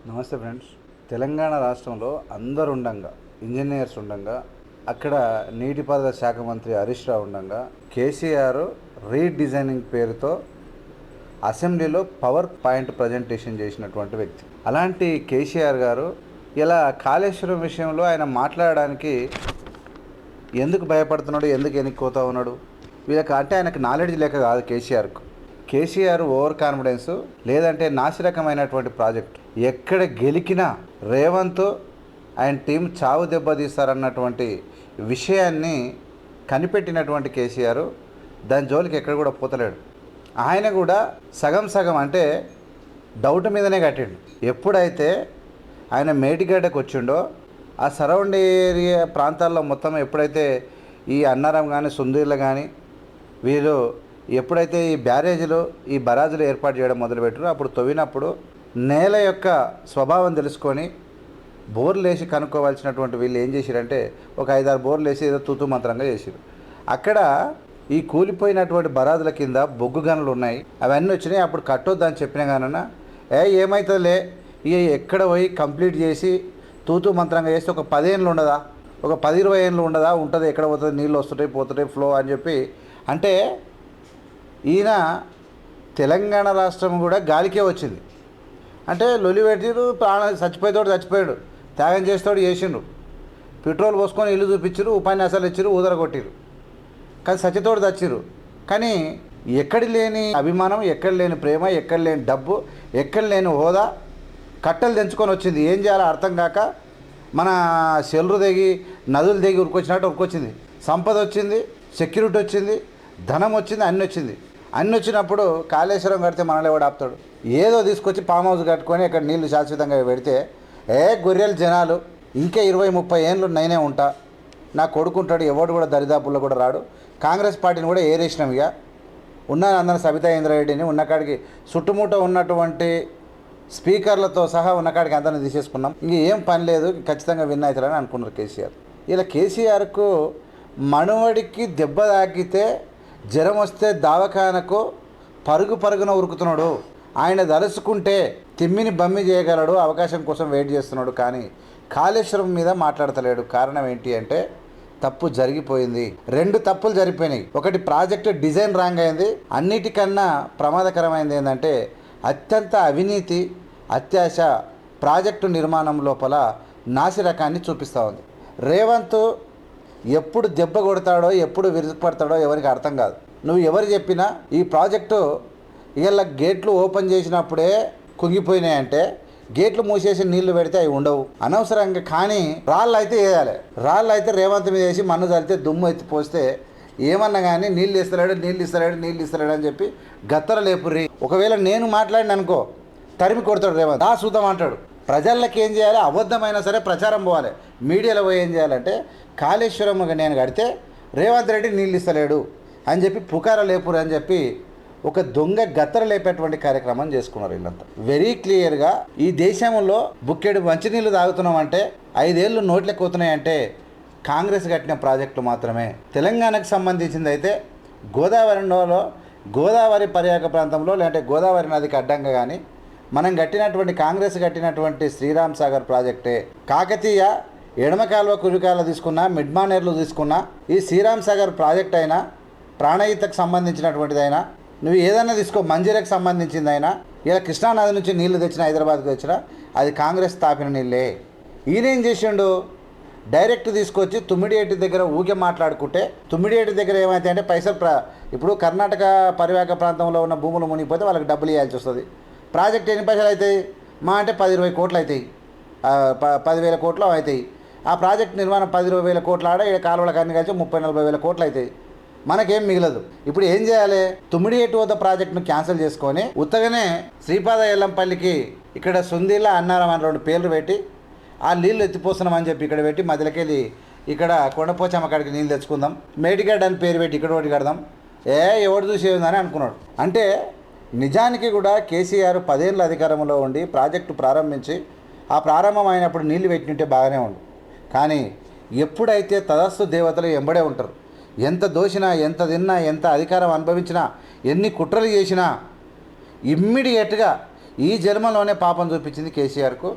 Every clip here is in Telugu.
నమస్తే ఫ్రెండ్స్. తెలంగాణ రాష్ట్రంలో అందరు ఉండంగా, ఇంజనీర్స్ ఉండంగా, అక్కడ నీటిపారుదల శాఖ మంత్రి హరీష్ రావు ఉండంగా, కేసీఆర్ రీడిజైనింగ్ పేరుతో అసెంబ్లీలో పవర్ పాయింట్ ప్రజెంటేషన్ చేసినటువంటి వ్యక్తి. అలాంటి కేసీఆర్ గారు ఇలా కాళేశ్వరం విషయంలో ఆయన మాట్లాడడానికి ఎందుకు భయపడుతున్నాడు, ఎందుకు ఎన్నికోతా ఉన్నాడు? వీళ్ళకి అంటే ఆయనకు నాలెడ్జ్ లేక కాదు. కేసీఆర్ ఓవర్ కాన్ఫిడెన్స్, లేదంటే నాసిరకమైనటువంటి ప్రాజెక్ట్. ఎక్కడ గెలికినా రేవంత్ ఆయన టీం చావు దెబ్బతీస్తారన్నటువంటి విషయాన్ని కనిపెట్టినటువంటి కేసీఆర్ దాని జోలికి ఎక్కడ కూడా పోతలేడు. ఆయన కూడా సగం అంటే డౌట్ మీదనే కట్టిండు. ఎప్పుడైతే ఆయన మేటిగడ్డకు వచ్చిండో ఆ సరౌండ్ ఏరియా ప్రాంతాల్లో మొత్తం ఎప్పుడైతే ఈ అన్నారం కానీ సుందీర్లు కానీ వీళ్ళు ఎప్పుడైతే ఈ బ్యారేజీలు ఈ బరాజులు ఏర్పాటు చేయడం మొదలుపెట్టారో అప్పుడు తవ్వినప్పుడు నేల యొక్క స్వభావం తెలుసుకొని బోర్లు వేసి కనుక్కోవాల్సినటువంటి వీళ్ళు ఏం చేశారంటే ఒక 5-6 బోర్లు వేసి ఏదో తూతూ మంత్రంగా చేశారు. అక్కడ ఈ కూలిపోయినటువంటి బరాజుల కింద బొగ్గు గనులు ఉన్నాయి, అవన్నీ వచ్చినాయి. అప్పుడు కట్టొద్దని చెప్పినా కానన్నా ఏమవుతుందిలే, ఇక ఎక్కడ పోయి కంప్లీట్ చేసి తూతూ మంత్రంగా చేస్తే ఒక 10 ఏళ్ళు ఉండదా, ఒక 10-20 ఏళ్ళు ఉండదా, ఉంటుంది, ఎక్కడ పోతుంది, నీళ్ళు వస్తుంటాయి పోతుంటాయి ఫ్లో అని చెప్పి. అంటే ఈయన తెలంగాణ రాష్ట్రం కూడా గాలికే వచ్చింది. అంటే లొలి పెట్టిరు, ప్రాణం చచ్చిపోయాడు, త్యాగం చేసేవాడు చేసిండు, పెట్రోల్ పోసుకొని ఇల్లు చూపించారు, ఉపన్యాసాలు ఇచ్చారు, ఊదర కొట్టిరు, కానీ సచ్చితోడు చచ్చిరు. కానీ ఎక్కడి లేని అభిమానం, ఎక్కడ లేని ప్రేమ, ఎక్కడ లేని డబ్బు, ఎక్కడ లేని హోదా కట్టలు తెంచుకొని వచ్చింది. ఏం చేయాలో అర్థం కాక మన సెల్లు దిగి నదులు దిగి ఉరికొచ్చినట్టు ఉరికొచ్చింది. సంపద వచ్చింది, సెక్యూరిటీ వచ్చింది, ధనం వచ్చింది, అన్నీ వచ్చినప్పుడు కాళేశ్వరం కడితే మనల్ని ఎవడు ఆపుతాడు? ఏదో తీసుకొచ్చి ఫామ్ హౌస్ కట్టుకొని అక్కడ నీళ్లు శాశ్వతంగా పెడితే గొర్రెలు జనాలు ఇంకా 20-30 ఏళ్ళు నేనే ఉంటా, నా కొడుకుంటాడు, ఎవడు కూడా దరిదాపుల్లో కూడా రాడు. కాంగ్రెస్ పార్టీని కూడా ఏరేసినాం. ఇక అందరం సబితా ఇంద్రారెడ్డిని ఉన్నకాడికి చుట్టుముట్ట ఉన్నటువంటి స్పీకర్లతో సహా ఉన్నకాడికి అందరిని తీసేసుకున్నాం. ఇంక ఏం పని లేదు, ఖచ్చితంగా విన్ అవుతారని అనుకున్నారు కేసీఆర్. ఇలా కేసీఆర్కు మనువడికి దెబ్బ తాకితే జ్వరం వస్తే దావఖానకు పరుగున ఉరుకుతున్నాడు. ఆయన దలుచుకుంటే తిమ్మిని బమ్మి చేయగలడు, అవకాశం కోసం వెయిట్ చేస్తున్నాడు. కానీ కాళేశ్వరం మీద మాట్లాడతలేడు. కారణం ఏంటి అంటే తప్పు జరిగిపోయింది. 2 తప్పులు జరిగిపోయినాయి. ఒకటి ప్రాజెక్టు డిజైన్ రాంగ్ అయింది. అన్నిటికన్నా ప్రమాదకరమైనది ఏంటంటే అత్యంత అవినీతి, అత్యాశ ప్రాజెక్టు నిర్మాణం లోపల నాసిరకాన్ని చూపిస్తూ ఉంది. రేవంత్ ఎప్పుడు దెబ్బ కొడతాడో, ఎప్పుడు విరుచుపడతాడో ఎవరికి అర్థం కాదు. నువ్వు ఎవరు చెప్పినా ఈ ప్రాజెక్టు ఇలా గేట్లు ఓపెన్ చేసినప్పుడే కుంగిపోయినాయంటే గేట్లు మూసేసి నీళ్లు పెడితే అవి ఉండవు అనవసరంగా. కానీ రాళ్ళు అయితే వేయాలి. రాళ్ళు అయితే రేవంత్ మీద వేసి మన్ను చల్లితే దుమ్ము ఎత్తి పోస్తే ఏమన్నా కానీ నీళ్ళు ఇస్తలేడు అని చెప్పి గత్తర లేపుర్రి. ఒకవేళ నేను మాట్లాడిన అనుకో తరిమి కొడతాడు రేవంత్. సూతం అంటాడు. ప్రజలకి ఏం చేయాలి? అబద్ధమైనా సరే ప్రచారం పోవాలి. మీడియాలో పోయి ఏం చేయాలంటే కాళేశ్వరం నేను కడితే రేవంత్ రెడ్డి నీళ్ళు ఇస్తలేడు అని చెప్పి పుకార లేపురు అని చెప్పి ఒక దొంగ గత్తర లేపేటువంటి కార్యక్రమం చేసుకున్నారు వీళ్ళంతా. వెరీ క్లియర్గా ఈ దేశంలో బుక్కెడు మంచినీళ్ళు తాగుతున్నామంటే 5 ఏళ్ళు నోట్లకు పోతున్నాయంటే కాంగ్రెస్ కట్టిన ప్రాజెక్టులు మాత్రమే. తెలంగాణకు సంబంధించింది అయితే గోదావరి పర్యాక ప్రాంతంలో లేదంటే గోదావరి నదికి అడ్డంగా కానీ మనం కాంగ్రెస్ కట్టినటువంటి శ్రీరామ్ సాగర్ ప్రాజెక్టే. కాకతీయ ఎడమ కాలువ కుడి కాలువ తీసుకున్నా, మిడ్మానేర్లు తీసుకున్నా, ఈ శ్రీరామ్ సాగర్ ప్రాజెక్ట్ అయినా, ప్రాణహితకు సంబంధించినటువంటిదైనా, నువ్వు ఏదైనా తీసుకో, మంజీరకు సంబంధించిందైనా, ఇలా కృష్ణానది నుంచి నీళ్లు తెచ్చిన, హైదరాబాద్కి వచ్చినా అది కాంగ్రెస్ తాపిన నీళ్ళే. ఈయనేం చేసిండు? డైరెక్ట్ తీసుకొచ్చి తుమ్మిడియేటి దగ్గర ఊకే మాట్లాడుకుంటే, తుమ్మిడియేటి దగ్గర ఏమైతే అంటే పైసలు ఇప్పుడు కర్ణాటక పరివాహక ప్రాంతంలో ఉన్న భూములు మునిగిపోతే వాళ్ళకి డబ్బులు ఇవ్వాల్సి వస్తుంది. ప్రాజెక్ట్ ఎన్ని పైసలు అవుతాయి? మా అంటే 10-20 కోట్లు అవుతాయి, 10,000 కోట్లు అవుతాయి. ఆ ప్రాజెక్ట్ నిర్మాణం 10-20 కోట్లు ఆడ కాలువలకు అన్ని కలిసి 30-40 వేల కోట్లు అవుతాయి. మనకేం మిగలదు. ఇప్పుడు ఏం చేయాలి? తుమ్మిడియేటి వద్ద ప్రాజెక్టును క్యాన్సిల్ చేసుకొని ఉత్తగానే శ్రీపాద ఎల్లంపల్లికి ఇక్కడ సుందీల అన్నారం అని 2 పేర్లు పెట్టి ఆ నీళ్ళు ఎత్తిపోస్తున్నామని చెప్పి ఇక్కడ పెట్టి మధ్యలోకెళ్ళి ఇక్కడ కొండపోచమ్మ కాడికి నీళ్ళు తెచ్చుకుందాం, మేడిగడ్డ అని పేరు పెట్టి ఇక్కడ ఒకటి కడదాం, ఎవడు చూసేదని అనుకున్నాడు. అంటే నిజానికి కూడా కేసీఆర్ 10 ఏళ్ళ అధికారంలో ఉండి ప్రాజెక్టు ప్రారంభించి ఆ ప్రారంభం అయినప్పుడు నీళ్లు పెట్టింటే బాగానే ఉండు. కానీ ఎప్పుడైతే తదస్తు దేవతలు ఎంబడే ఉంటారు, ఎంత దోషినా, ఎంత తిన్నా, ఎంత అధికారం అనుభవించినా, ఎన్ని కుట్రలు చేసినా ఇమ్మీడియట్గా ఈ జన్మలోనే పాపం చూపించింది కేసీఆర్కు.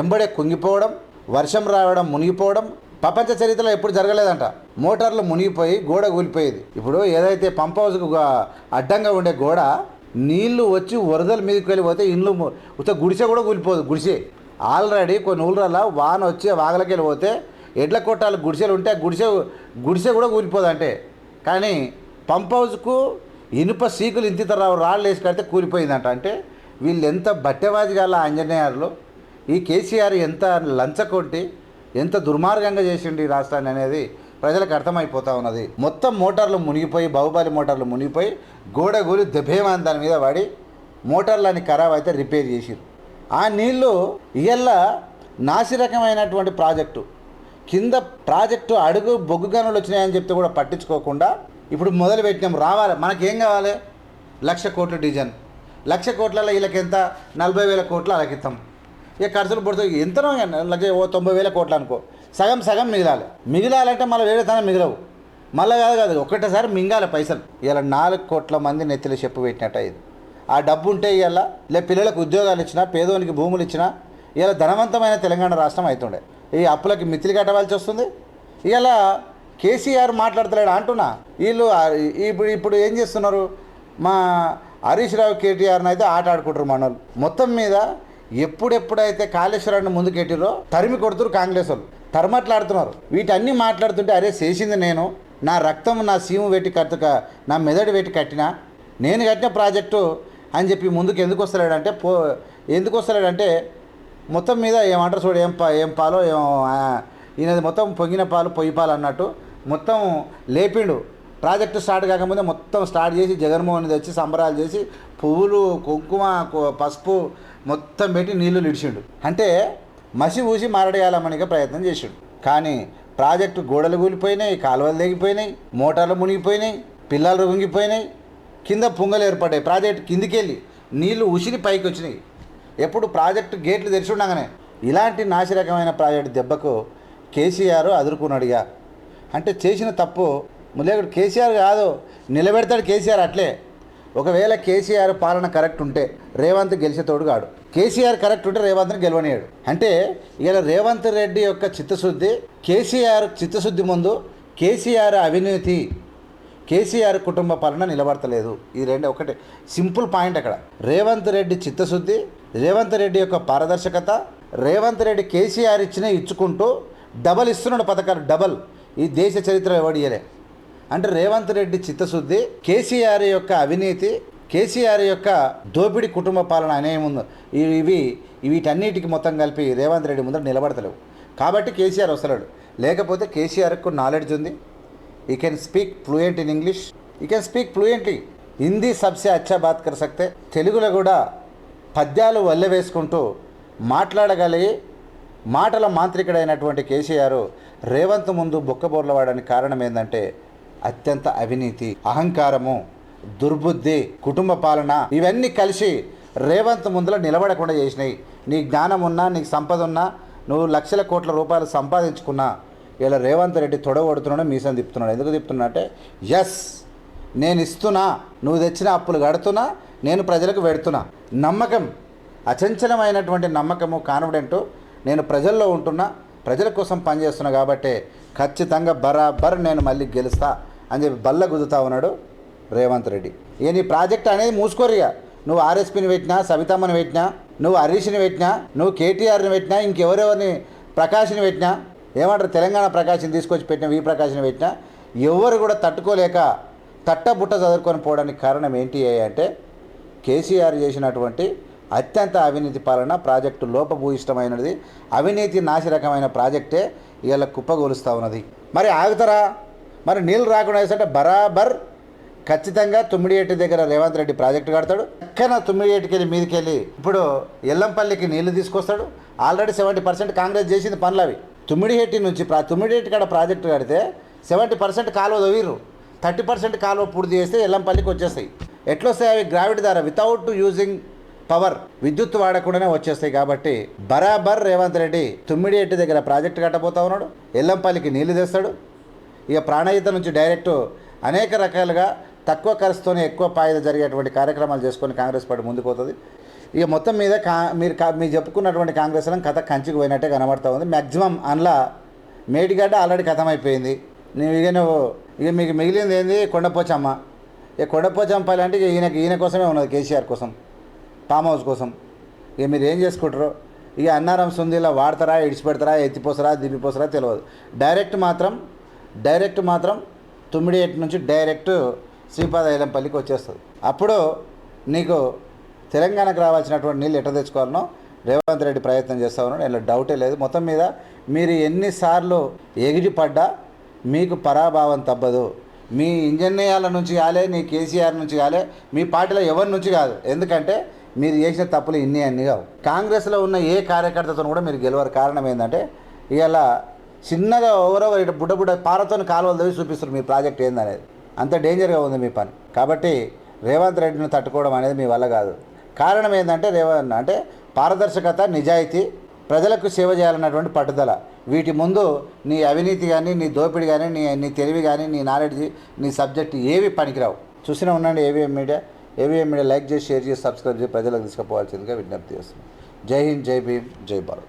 ఎంబడే కుంగిపోవడం, వర్షం రావడం, మునిగిపోవడం ప్రపంచ చరిత్రలో ఎప్పుడు జరగలేదంట. మోటార్లు మునిగిపోయి గోడ కూలిపోయేది. ఇప్పుడు ఏదైతే పంప్ హౌస్కు అడ్డంగా ఉండే గోడ నీళ్లు వచ్చి వరదల మీదకి వెళ్ళిపోతే ఇండ్లు గుడిసె కూడా కూలిపోదు. గుడిసె ఆల్రెడీ కొన్ని ఊళ్ళల్లో వాన వచ్చి వాగలకి వెళ్ళిపోతే ఎడ్ల కొట్టాలు గుడిసెలు ఉంటే గుడిసె కూడా కూలిపోదు అంటే. కానీ పంప్ హౌస్కు ఇనుప సీకులు ఇంత రాళ్ళు వేసి కడితే కూలిపోయిందంట. అంటే వీళ్ళు ఎంత బట్టెవాది గల ఇంజనీర్లు, ఈ కేసీఆర్ ఎంత లంచకొట్టి ఎంత దుర్మార్గంగా చేసిండు ఈ రాష్ట్రాన్ని అనేది ప్రజలకు అర్థమైపోతూ ఉన్నది. మొత్తం మోటార్లు మునిగిపోయి, బాహుబలి మోటార్లు మునిగిపోయి గోడ గూలి దెబ్బేమాని దాని మీద పడి మోటార్లని ఖరాబ్ అయితే రిపేర్ చేసిరు. ఆ నీళ్లు ఇయ్యల్ల నాసిరకమైనటువంటి ప్రాజెక్టు కింద ప్రాజెక్టు అడుగు బొగ్గు గనులు వచ్చినాయని చెప్తే కూడా పట్టించుకోకుండా ఇప్పుడు మొదలు పెట్టినాం. రావాలి, మనకేం కావాలి? 1,00,000 కోట్ల డిజైన్. 1,00,000 కోట్లలో వీళ్ళకి ఎంత? 40,000 కోట్లు అలాగిస్తాం. ఇక ఖర్చులు పడుతుంది ఎంతనో, 90,000 కోట్లు అనుకో. సగం మిగిలాలంటే మళ్ళీ వేరే తన మిగిలవు. మళ్ళీ కాదు ఒక్కటేసారి మింగాలి పైసలు. ఇలా 4 కోట్ల మంది నెత్తిలో చెప్పు పెట్టినట్ట ఇది. ఆ డబ్బు ఉంటే ఇవాళ పిల్లలకు ఉద్యోగాలు ఇచ్చినా, పేదోనికి భూములు ఇచ్చినా ఇలా ధనవంతమైన తెలంగాణ రాష్ట్రం అవుతుండే. ఈ అప్పులకి మిత్తిలి కట్టవలసి వస్తుంది. ఇలా కేసీఆర్ మాట్లాడతలేడు అంటున్నా. వీళ్ళు ఇప్పుడు ఏం చేస్తున్నారు? మా హరీష్ రావు కేటీఆర్ని అయితే ఆట ఆడుకుంటారు మనోళ్ళు. మొత్తం మీద ఎప్పుడైతే కాళేశ్వరాన్ని ముందుకెట్టిరో తరిమి కొడుతురు కాంగ్రెస్ వాళ్ళు, తరమట్లాడుతున్నారు. వీటన్నీ మాట్లాడుతుంటే అరే చేసింది నేను, నా రక్తం నా సీము పెట్టి నా మెదడు పెట్టి కట్టినా, నేను కట్టిన ప్రాజెక్టు అని చెప్పి ముందుకు ఎందుకు వస్తలేడంటే మొత్తం మీద ఏమంటారు చూడు, ఏం పాలో ఈయనది మొత్తం పొంగిన పాలు పొయ్యి పాలు అన్నట్టు మొత్తం లేపిండు. ప్రాజెక్టు స్టార్ట్ కాకముందే మొత్తం స్టార్ట్ చేసి జగన్మోహన్ తెచ్చి సంబరాలు చేసి పువ్వులు, కుంకుమ, పసుపు మొత్తం పెట్టి నీళ్లు ఇడిచిండు. అంటే మసి ఊసి మారడేయాలమనిగా ప్రయత్నం చేసిండు. కానీ ప్రాజెక్టు గోడలు కూలిపోయినాయి, కాలువలు తెగిపోయినాయి, మోటార్లు మునిగిపోయినాయి, పిల్లలు రుంగిపోయినాయి, కింద పొంగలు ఏర్పడ్డాయి. ప్రాజెక్టు కిందికి వెళ్ళి నీళ్లు ఉసిరి పైకి వచ్చినాయి. ఎప్పుడు ప్రాజెక్టు గేట్లు తెరిచి ఉండగానే ఇలాంటి నాసిరకమైన ప్రాజెక్టు దెబ్బకు కేసీఆర్ అదురుకున్నాడుగా. అంటే చేసిన తప్పు లేకపోతే కేసీఆర్ కాదు, నిలబెడతాడు కేసీఆర్ అట్లే. ఒకవేళ కేసీఆర్ పాలన కరెక్ట్ ఉంటే రేవంత్ గెలిచేతోడు కాడు. కేసీఆర్ కరెక్ట్ ఉంటే రేవంత్ని గెలవనీయాడు. అంటే ఇలా రేవంత్ రెడ్డి యొక్క చిత్తశుద్ధి, కేసీఆర్ చిత్తశుద్ధి ముందు కేసీఆర్ అవినీతి, కేసీఆర్ కుటుంబ పాలన నిలబడతలేదు. ఈ రెండు ఒకటే సింపుల్ పాయింట్ అక్కడ. రేవంత్ రెడ్డి చిత్తశుద్ధి, రేవంత్ రెడ్డి యొక్క పారదర్శకత, రేవంత్ రెడ్డి కేసీఆర్ ఇచ్చుకుంటూ డబల్ ఇస్తున్నాడు పథకాలు, డబల్. ఈ దేశ చరిత్ర ఎవడియలే. అంటే రేవంత్ రెడ్డి చిత్తశుద్ధి, కేసీఆర్ యొక్క అవినీతి, కేసీఆర్ యొక్క దోపిడీ కుటుంబ పాలన అనేముందో వీటన్నిటికి మొత్తం కలిపి రేవంత్ రెడ్డి ముందర నిలబడతలేవు. కాబట్టి కేసీఆర్ వస్తలేడు. లేకపోతే కేసీఆర్కు నాలెడ్జ్ ఉంది. ఈ can speak fluent in English, ఈ can speak fluently Hindi, Sabse అచ్చా బాత్ కర్ సక్తే. తెలుగులో కూడా పద్యాలు వల్లె వేసుకుంటూ మాట్లాడగలిగి మాటల మాంత్రికుడైనటువంటి కేసీఆర్ రేవంత్ ముందు బొక్కబోర్లవాడడానికి కారణం ఏంటంటే అత్యంత అవినీతి, అహంకారము, దుర్బుద్ధి, కుటుంబ పాలన ఇవన్నీ కలిసి రేవంత్ ముందులో నిలబడకుండా చేసినాయి. నీ జ్ఞానం ఉన్నా, నీకు సంపద ఉన్నా, నువ్వు లక్షల కోట్ల రూపాయలు సంపాదించుకున్నా ఇలా రేవంత్ రెడ్డి తొడగొడుతున్నాడు, మీసం తిప్పుతున్నాడు. ఎందుకు తిప్పుతున్నా అంటే ఎస్ నేను ఇస్తున్నా, నువ్వు తెచ్చిన అప్పులు కడుతున్నా, నేను ప్రజలకు పెడుతున్నా. నమ్మకం, అచంచలమైనటువంటి నమ్మకము, కాన్ఫిడెంటు, నేను ప్రజల్లో ఉంటున్నా, ప్రజల కోసం పనిచేస్తున్నా కాబట్టి ఖచ్చితంగా బరాబర్ నేను మళ్ళీ గెలుస్తా అని చెప్పి బల్ల గుద్దుతా ఉన్నాడు రేవంత్ రెడ్డి. ఇక నీ ప్రాజెక్ట్ అనేది మూసుకోరిగా. నువ్వు ఆర్ఎస్పీని పెట్టినా, సవితమ్మని పెట్టినా, నువ్వు హరీష్ని పెట్టినా, నువ్వు కేటీఆర్ని పెట్టినా, ఇంకెవరెవరిని ప్రకాష్ని పెట్టినా, ఏమంటారు తెలంగాణ ప్రకాష్ని తీసుకొచ్చి పెట్టిన వి ప్రకాష్ని పెట్టినా ఎవరు కూడా తట్టుకోలేక తట్టబుట్ట చదువుకొని పోవడానికి కారణం ఏంటి అంటే కేసీఆర్ చేసినటువంటి అత్యంత అవినీతి పాలన, ప్రాజెక్టు లోపభూయిష్టమైనది, అవినీతి నాసిరకమైన ప్రాజెక్టే ఇవాళ కుప్పగోలుస్తూ ఉన్నది. మరి ఆగుతారా? మరి నీళ్ళు రాకుండా వేసంటే బరాబర్ ఖచ్చితంగా తుమ్మిడియేటి దగ్గర రేవంత్ రెడ్డి ప్రాజెక్టు కడతాడు. ఎక్కన తుమ్మిడియేటికి వెళ్ళి మీదకి వెళ్ళి ఇప్పుడు ఎల్లంపల్లికి నీళ్లు తీసుకొస్తాడు. ఆల్రెడీ 70% కాంగ్రెస్ చేసింది పనులు అవి. తుమ్మిడిహెట్టి నుంచి తుమ్మిడిహెట్టి కాడ ప్రాజెక్టు కడితే 70% కాలువ తవ్విర్రు, 30% కాలువ పూర్తి చేస్తే ఎల్లంపల్లికి వచ్చేస్తాయి. ఎట్లొస్తాయి అవి? గ్రావిటీ ద్వారా, వితౌట్ యూజింగ్ పవర్, విద్యుత్ వాడకుండానే వచ్చేస్తాయి. కాబట్టి బరాబర్ రేవంత్ రెడ్డి తుమ్మిడిహెట్టి దగ్గర ప్రాజెక్టు కట్టబోతా ఉన్నాడు, ఎల్లంపల్లికి నీళ్లు తెస్తాడు. ఇక ప్రాణహిత నుంచి డైరెక్టు అనేక రకాలుగా తక్కువ ఖర్చుతోనే ఎక్కువ పాయిద జరిగేటువంటి కార్యక్రమాలు చేసుకొని కాంగ్రెస్ పార్టీ ముందుకు పోతుంది. ఇక మొత్తం మీద మీరు చెప్పుకున్నటువంటి కాంగ్రెస్లో కథ కంచికి పోయినట్టే కనబడతా ఉంది. మ్యాక్సిమం అందులో మేడిగడ్డ ఆల్రెడీ కథమైపోయింది. ఇక మీకు మిగిలింది ఏంది కొండపోచమ్మ. ఇక కొండపోచమ్మపల్లి అంటే ఈయన కోసమే ఉన్నది, కేసీఆర్ కోసం, ఫామ్ హౌస్ కోసం. ఇక మీరు ఏం చేసుకుంటారో ఇక అన్నారం సుందీలో వాడతారా, ఇడిచిపెడతారా, ఎత్తిపోసరా, దిప్పిపోసరా తెలియదు. డైరెక్ట్ మాత్రం తుమ్మిడియేటి నుంచి డైరెక్ట్ శ్రీపాద ఐలంపల్లికి వచ్చేస్తుంది. అప్పుడు నీకు తెలంగాణకు రావాల్సినటువంటి నీళ్ళు ఎట్లా తెచ్చుకోవాలనో రేవంత్ రెడ్డి ప్రయత్నం చేస్తూ ఉన్నాడు. ఇలా డౌటే లేదు. మొత్తం మీద మీరు ఎన్నిసార్లు ఎగిరిపడ్డా మీకు పరాభావం తప్పదు. మీ ఇంజనీర్ల నుంచి కాలే, నీ కేసీఆర్ నుంచి కాలే, మీ పార్టీలో ఎవరి నుంచి కాదు. ఎందుకంటే మీరు చేసిన తప్పులు అన్నీ కావు. కాంగ్రెస్లో ఉన్న ఏ కార్యకర్తతో కూడా మీరు గెలవరు. కారణం ఏంటంటే ఇలా చిన్నగా ఎవరో ఇటు బుడ్డ పారతో కాలువలు తవ్వి చూపిస్తారు మీ ప్రాజెక్ట్ ఏందనేది. అంత డేంజర్గా ఉంది మీ పని. కాబట్టి రేవంత్ రెడ్డిని తట్టుకోవడం అనేది మీ వల్ల కాదు. కారణం ఏంటంటే అంటే పారదర్శకత, నిజాయితీ, ప్రజలకు సేవ చేయాలన్నటువంటి పట్టుదల. వీటి ముందు నీ అవినీతి కానీ, నీ దోపిడి కానీ, నీ తెలివి కానీ, నీ నాలెడ్జ్, నీ సబ్జెక్ట్ ఏవి పనికిరావు. చూసినా ఉండండి ఏవిఎం మీడియా లైక్ చేసి, షేర్ చేసి, సబ్స్క్రైబ్ చేసి ప్రజలకు తీసుకుపోవాల్సిందిగా విజ్ఞప్తి చేస్తున్నాం. జై హింద్, జై భీమ్, జై భారత్.